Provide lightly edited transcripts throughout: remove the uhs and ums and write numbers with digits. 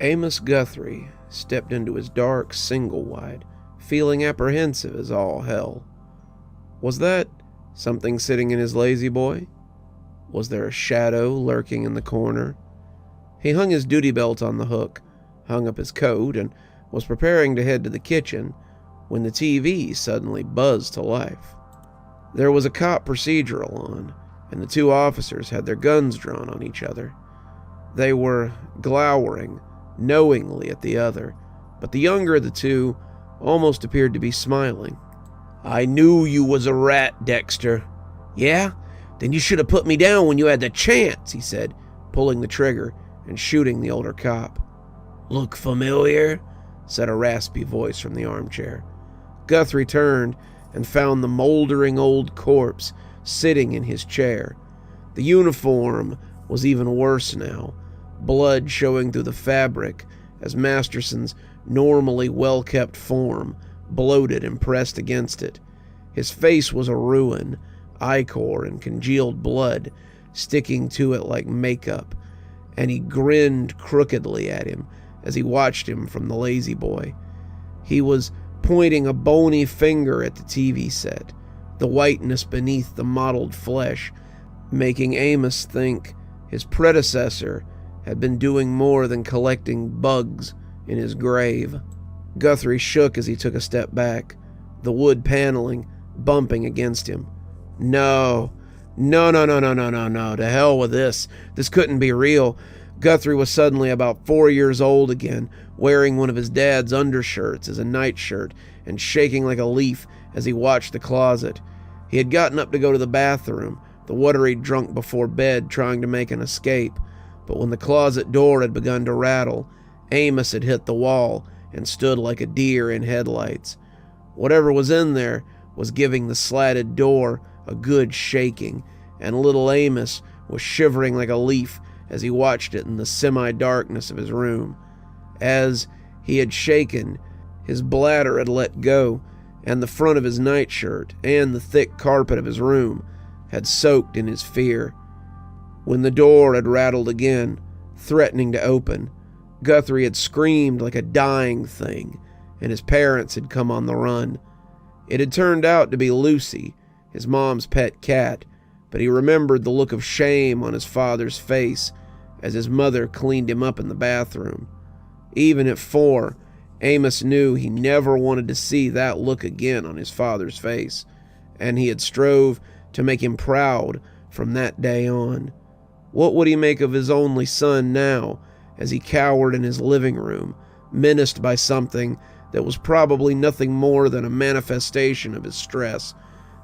Amos Guthrie stepped into his dark single-wide, feeling apprehensive as all hell. Was that something sitting in his lazy boy? Was there a shadow lurking in the corner? He hung his duty belt on the hook, hung up his coat, and was preparing to head to the kitchen when the TV suddenly buzzed to life. There was a cop procedural on, and the two officers had their guns drawn on each other. They were glowering knowingly at the other, but the younger of the two almost appeared to be smiling. "I knew you was a rat, Dexter." "Yeah? Then you should have put me down when you had the chance," he said, pulling the trigger and shooting the older cop. "Look familiar?" said a raspy voice from the armchair. Guthrie turned and found the moldering old corpse sitting in his chair. The uniform was even worse now, blood showing through the fabric as Masterson's normally well-kept form bloated and pressed against it. His face was a ruin, ichor and congealed blood sticking to it like makeup, and he grinned crookedly at him as he watched him from the lazy boy. He was pointing a bony finger at the TV set, the whiteness beneath the mottled flesh, making Amos think his predecessor had been doing more than collecting bugs in his grave. Guthrie shook as he took a step back, the wood paneling bumping against him. No, to hell with this. This couldn't be real. Guthrie was suddenly about 4 years old again, wearing one of his dad's undershirts as a nightshirt and shaking like a leaf as he watched the closet. He had gotten up to go to the bathroom, the water he'd drunk before bed, trying to make an escape. But when the closet door had begun to rattle, Amos had hit the wall and stood like a deer in headlights. Whatever was in there was giving the slatted door a good shaking, and little Amos was shivering like a leaf as he watched it in the semi-darkness of his room. As he had shaken, his bladder had let go, and the front of his nightshirt and the thick carpet of his room had soaked in his fear. When the door had rattled again, threatening to open, Guthrie had screamed like a dying thing, and his parents had come on the run. It had turned out to be Lucy, his mom's pet cat, but he remembered the look of shame on his father's face as his mother cleaned him up in the bathroom. Even at 4, Amos knew he never wanted to see that look again on his father's face, and he had strove to make him proud from that day on. What would he make of his only son now, as he cowered in his living room, menaced by something that was probably nothing more than a manifestation of his stress?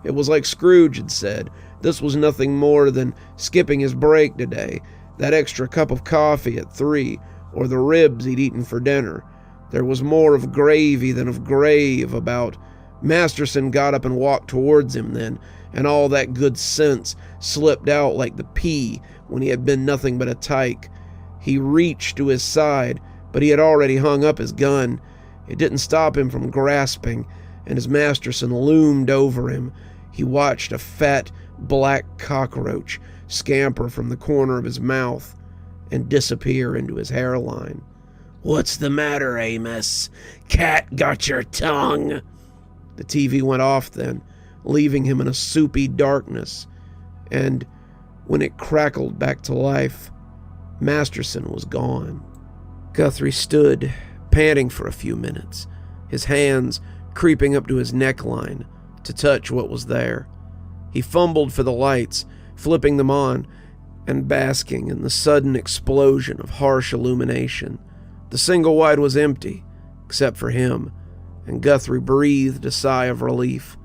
It was like Scrooge had said, this was nothing more than skipping his break today, that extra cup of coffee at 3, or the ribs he'd eaten for dinner. There was more of gravy than of grave about. Masterson got up and walked towards him then, and all that good sense slipped out like the pea when he had been nothing but a tyke. He reached to his side, but he had already hung up his gun. It didn't stop him from grasping, and as Masterson loomed over him, he watched a fat, black cockroach scamper from the corner of his mouth and disappear into his hairline. "What's the matter, Amos? Cat got your tongue?" The TV went off then, leaving him in a soupy darkness, and when it crackled back to life, Masterson was gone. Guthrie stood, panting for a few minutes, his hands creeping up to his neckline to touch what was there. He fumbled for the lights, flipping them on and basking in the sudden explosion of harsh illumination. The single-wide was empty, except for him, and Guthrie breathed a sigh of relief.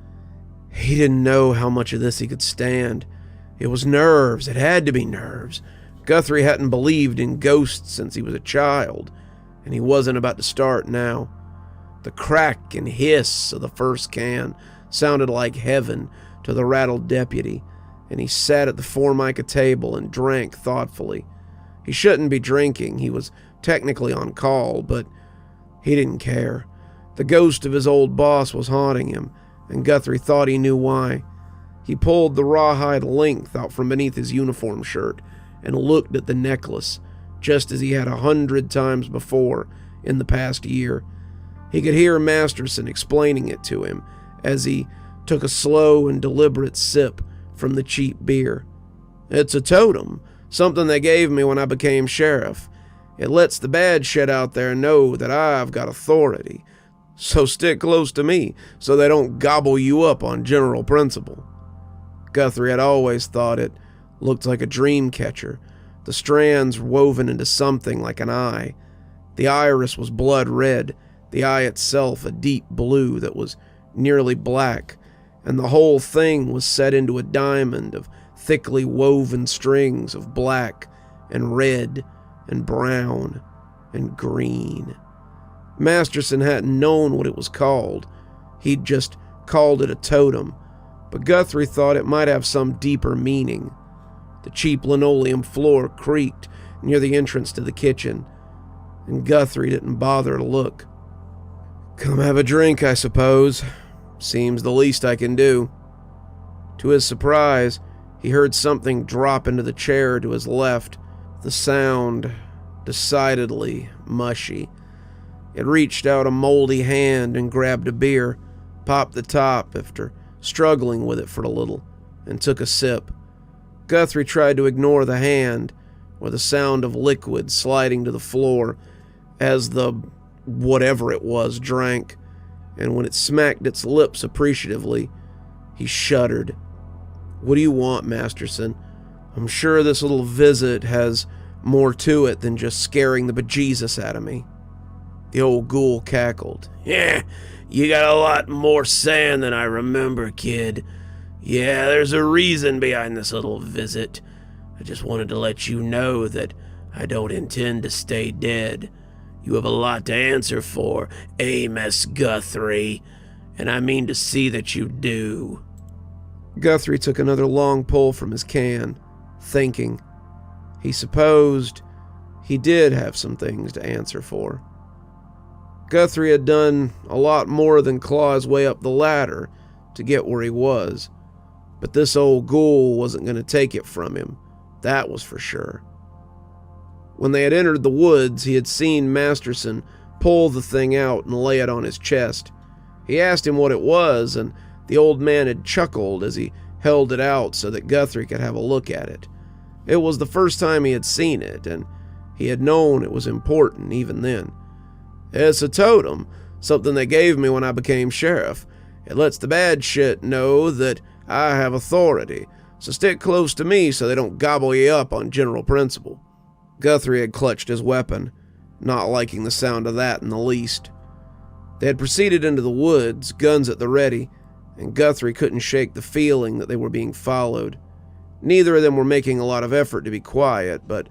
He didn't know how much of this he could stand. It was nerves. It had to be nerves. Guthrie hadn't believed in ghosts since he was a child, and he wasn't about to start now. The crack and hiss of the first can sounded like heaven to the rattled deputy, and he sat at the Formica table and drank thoughtfully. He shouldn't be drinking. He was technically on call, but he didn't care. The ghost of his old boss was haunting him, and Guthrie thought he knew why. He pulled the rawhide length out from beneath his uniform shirt and looked at the necklace, just as he had 100 times before in the past year. He could hear Masterson explaining it to him as he took a slow and deliberate sip from the cheap beer. "It's a totem, something they gave me when I became sheriff. It lets the bad shit out there know that I've got authority. So stick close to me so they don't gobble you up on general principle." Guthrie had always thought it looked like a dream catcher, the strands woven into something like an eye. The iris was blood red, the eye itself a deep blue that was nearly black, and the whole thing was set into a diamond of thickly woven strings of black and red and brown and green. Masterson hadn't known what it was called. He'd just called it a totem, but Guthrie thought it might have some deeper meaning. The cheap linoleum floor creaked near the entrance to the kitchen, and Guthrie didn't bother to look. "Come have a drink, I suppose. Seems the least I can do." To his surprise, he heard something drop into the chair to his left, the sound decidedly mushy. It reached out a moldy hand and grabbed a beer, popped the top after struggling with it for a little, and took a sip. Guthrie tried to ignore the hand, or the sound of liquid sliding to the floor as the whatever it was drank, and when it smacked its lips appreciatively, he shuddered. "What do you want, Masterson? I'm sure this little visit has more to it than just scaring the bejesus out of me." The old ghoul cackled. "Yeah, you got a lot more sand than I remember, kid. Yeah, there's a reason behind this little visit. I just wanted to let you know that I don't intend to stay dead. You have a lot to answer for, Amos Guthrie, and I mean to see that you do." Guthrie took another long pull from his can, thinking. He supposed he did have some things to answer for. Guthrie had done a lot more than claw his way up the ladder to get where he was, but this old ghoul wasn't going to take it from him, that was for sure. When they had entered the woods, he had seen Masterson pull the thing out and lay it on his chest. He asked him what it was, and the old man had chuckled as he held it out so that Guthrie could have a look at it. It was the first time he had seen it, and he had known it was important even then. "It's a totem, something they gave me when I became sheriff. It lets the bad shit know that I have authority, so stick close to me so they don't gobble you up on general principle." Guthrie had clutched his weapon, not liking the sound of that in the least. They had proceeded into the woods, guns at the ready, and Guthrie couldn't shake the feeling that they were being followed. Neither of them were making a lot of effort to be quiet, but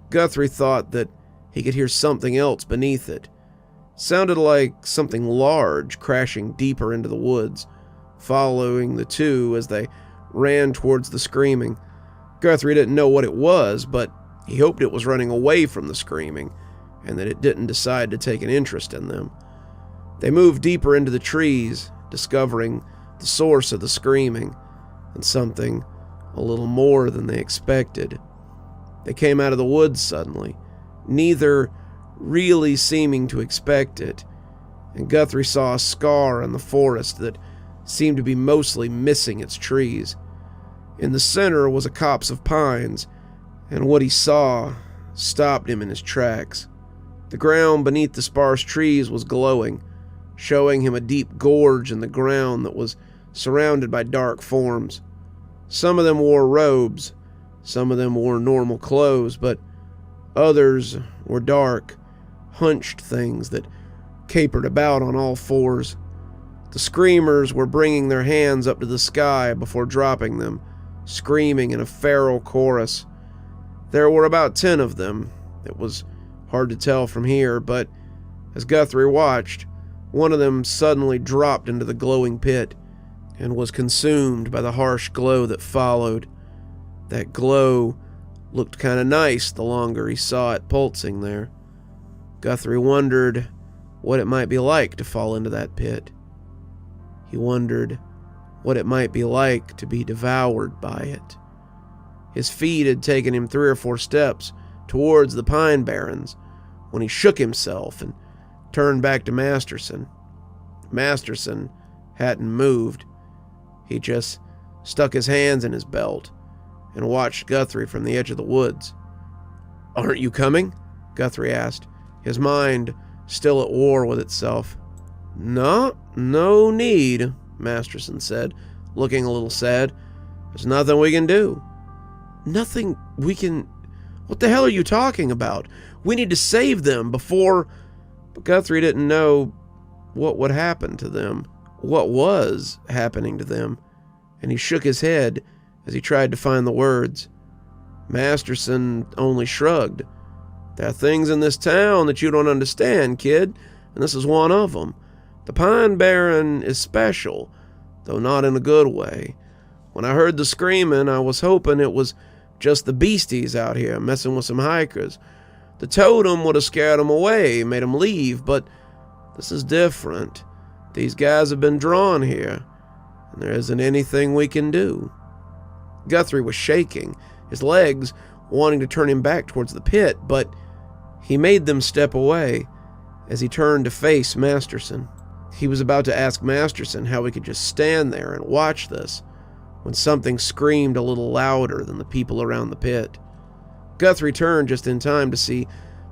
Guthrie thought that he could hear something else beneath it. Sounded like something large crashing deeper into the woods, following the two as they ran towards the screaming. Guthrie didn't know what it was, but he hoped it was running away from the screaming, and that it didn't decide to take an interest in them. They moved deeper into the trees, discovering the source of the screaming, and something a little more than they expected. They came out of the woods suddenly, neither really seeming to expect it, and Guthrie saw a scar in the forest that seemed to be mostly missing its trees. In the center was a copse of pines, and what he saw stopped him in his tracks. The ground beneath the sparse trees was glowing, showing him a deep gorge in the ground that was surrounded by dark forms. Some of them wore robes, some of them wore normal clothes, but others were dark, hunched things that capered about on all fours. The screamers were bringing their hands up to the sky before dropping them, screaming in a feral chorus. There were about 10 of them. It was hard to tell from here, but as Guthrie watched, one of them suddenly dropped into the glowing pit and was consumed by the harsh glow that followed. That glow looked kind of nice the longer he saw it pulsing there. Guthrie wondered what it might be like to fall into that pit. He wondered what it might be like to be devoured by it. His feet had taken him 3 or 4 steps towards the Pine Barrens when he shook himself and turned back to Masterson. Masterson hadn't moved. He just stuck his hands in his belt and watched Guthrie from the edge of the woods. "Aren't you coming?" Guthrie asked, his mind still at war with itself. No need," Masterson said, looking a little sad. "There's nothing we can do." "Nothing we can... What the hell are you talking about? We need to save them before..." But Guthrie didn't know what would happen to them, what was happening to them, and he shook his head as he tried to find the words. Masterson only shrugged. "There are things in this town that you don't understand, kid, and this is one of them. The Pine Barren is special, though not in a good way. When I heard the screaming, I was hoping it was just the beasties out here messing with some hikers. The totem would have scared them away, made them leave, but this is different. These guys have been drawn here, and there isn't anything we can do." Guthrie was shaking, his legs wanting to turn him back towards the pit, but he made them step away as he turned to face Masterson. He was about to ask Masterson how he could just stand there and watch this, when something screamed a little louder than the people around the pit. Guthrie turned just in time to see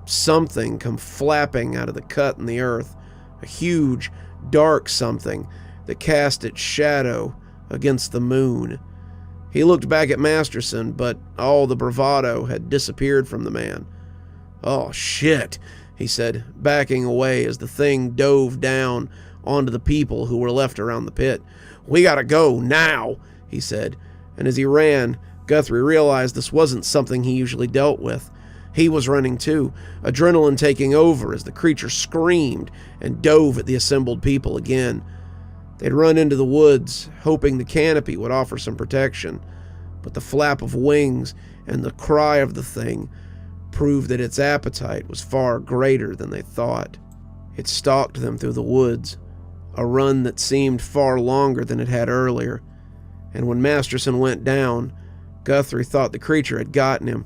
something come flapping out of the cut in the earth, a huge, dark something that cast its shadow against the moon. He looked back at Masterson, but all the bravado had disappeared from the man. "Oh, shit," he said, backing away as the thing dove down onto the people who were left around the pit. "We gotta go, now," he said, and as he ran, Guthrie realized this wasn't something he usually dealt with. He was running too, adrenaline taking over as the creature screamed and dove at the assembled people again. They'd run into the woods, hoping the canopy would offer some protection, but the flap of wings and the cry of the thing proved that its appetite was far greater than they thought. It stalked them through the woods, a run that seemed far longer than it had earlier, and when Masterson went down, Guthrie thought the creature had gotten him.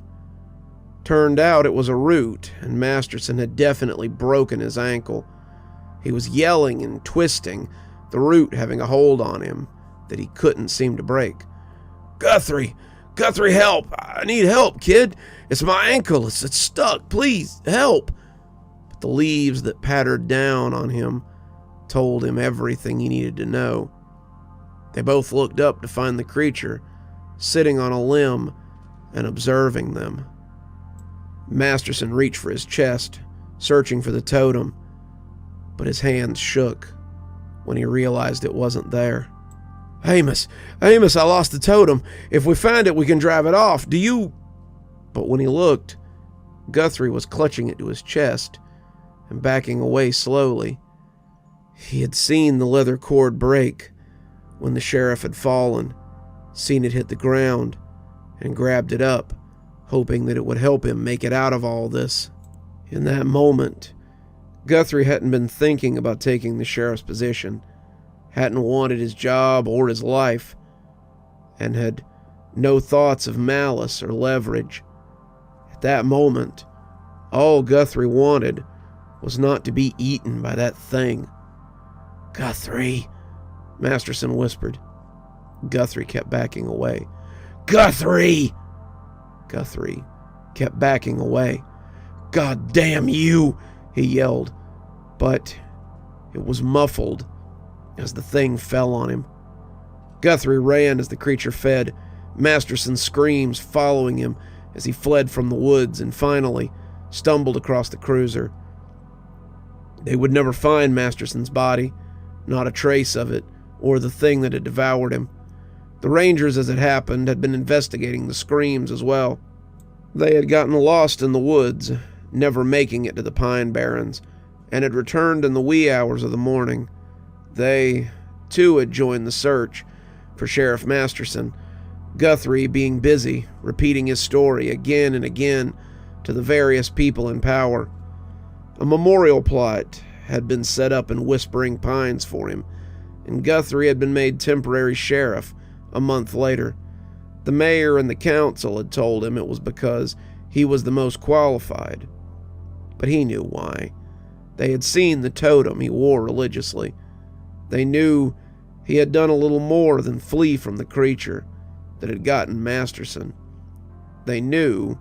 Turned out it was a root, and Masterson had definitely broken his ankle. He was yelling and twisting, the root having a hold on him that he couldn't seem to break. Guthrie, help! I need help, kid! It's my ankle, it's stuck, please, help!" But the leaves that pattered down on him told him everything he needed to know. They both looked up to find the creature sitting on a limb and observing them. Masterson reached for his chest, searching for the totem, but his hands shook when he realized it wasn't there. Amos, I lost the totem. If we find it, we can drive it off. Do you..." But when he looked, Guthrie was clutching it to his chest and backing away slowly. He had seen the leather cord break when the sheriff had fallen, seen it hit the ground, and grabbed it up, hoping that it would help him make it out of all this. In that moment, Guthrie hadn't been thinking about taking the sheriff's position, hadn't wanted his job or his life, and had no thoughts of malice or leverage. At that moment, all Guthrie wanted was not to be eaten by that thing. "Guthrie," Masterson whispered. Guthrie kept backing away. "Guthrie!" Guthrie kept backing away. "God damn you!" he yelled, but it was muffled as the thing fell on him. Guthrie ran as the creature fed, Masterson's screams following him as he fled from the woods and finally stumbled across the cruiser. They would never find Masterson's body, not a trace of it, or the thing that had devoured him. The Rangers, as it happened, had been investigating the screams as well. They had gotten lost in the woods, never making it to the Pine Barrens, and had returned in the wee hours of the morning. They, too, had joined the search for Sheriff Masterson, Guthrie being busy, repeating his story again and again to the various people in power. A memorial plot had been set up in Whispering Pines for him, and Guthrie had been made temporary sheriff a month later. The mayor and the council had told him it was because He was the most qualified. But he knew why. They had seen the totem he wore religiously. They knew he had done a little more than flee from the creature that had gotten Masterson. They knew,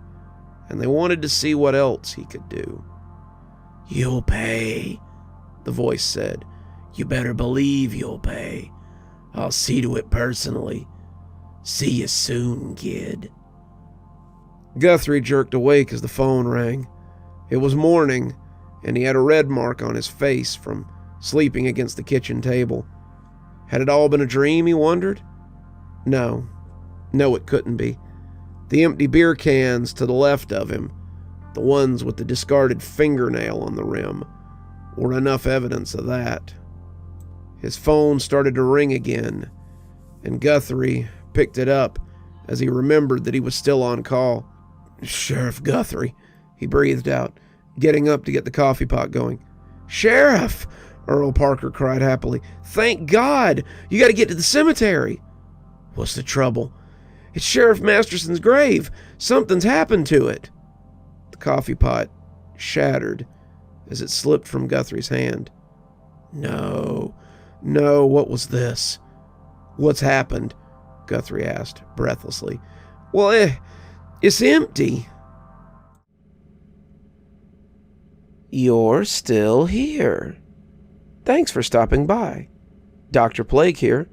and they wanted to see what else he could do. "You'll pay," the voice said. "You better believe you'll pay. I'll see to it personally. See you soon, kid." Guthrie jerked awake as the phone rang. It was morning, and he had a red mark on his face from sleeping against the kitchen table. Had it all been a dream, he wondered? No, it couldn't be. The empty beer cans to the left of him, the ones with the discarded fingernail on the rim, were enough evidence of that. His phone started to ring again, and Guthrie picked it up as he remembered that he was still on call. "Sheriff Guthrie," he breathed out, getting up to get the coffee pot going. "Sheriff!" Earl Parker cried happily. "Thank God! You got to get to the cemetery." "What's the trouble?" "It's Sheriff Masterson's grave. Something's happened to it." The coffee pot shattered as it slipped from Guthrie's hand. No, what was this? "What's happened?" Guthrie asked, breathlessly. "Well, it's empty." "You're still here. Thanks for stopping by. Dr. Plague here.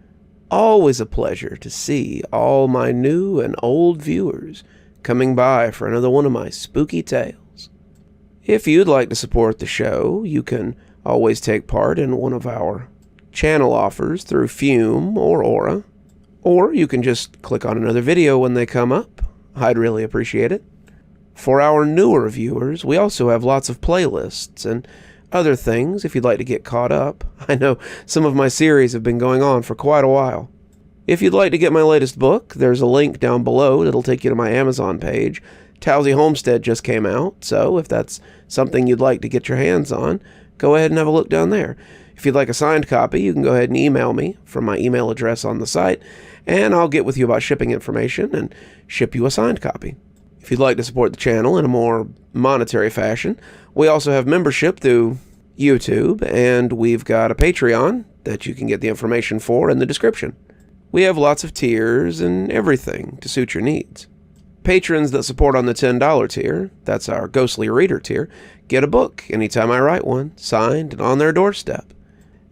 Always a pleasure to see all my new and old viewers coming by for another one of my spooky tales. If you'd like to support the show, you can always take part in one of our channel offers through Fume or Aura, or you can just click on another video when they come up. I'd really appreciate it. For our newer viewers, we also have lots of playlists and other things if you'd like to get caught up. I know some of my series have been going on for quite a while. If you'd like to get my latest book, there's a link down below that'll take you to my Amazon page. Towesey Homestead just came out, so if that's something you'd like to get your hands on, go ahead and have a look down there. If you'd like a signed copy, you can go ahead and email me from my email address on the site, and I'll get with you about shipping information and ship you a signed copy. If you'd like to support the channel in a more monetary fashion, we also have membership through YouTube, and we've got a Patreon that you can get the information for in the description. We have lots of tiers and everything to suit your needs. Patrons that support on the $10 tier, that's our Ghostly Reader tier, get a book anytime I write one, signed and on their doorstep.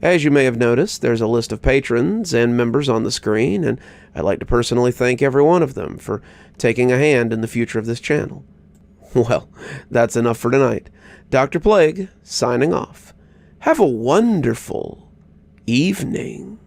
As you may have noticed, there's a list of patrons and members on the screen, and I'd like to personally thank every one of them for taking a hand in the future of this channel. Well, that's enough for tonight. Dr. Plague, signing off. Have a wonderful evening.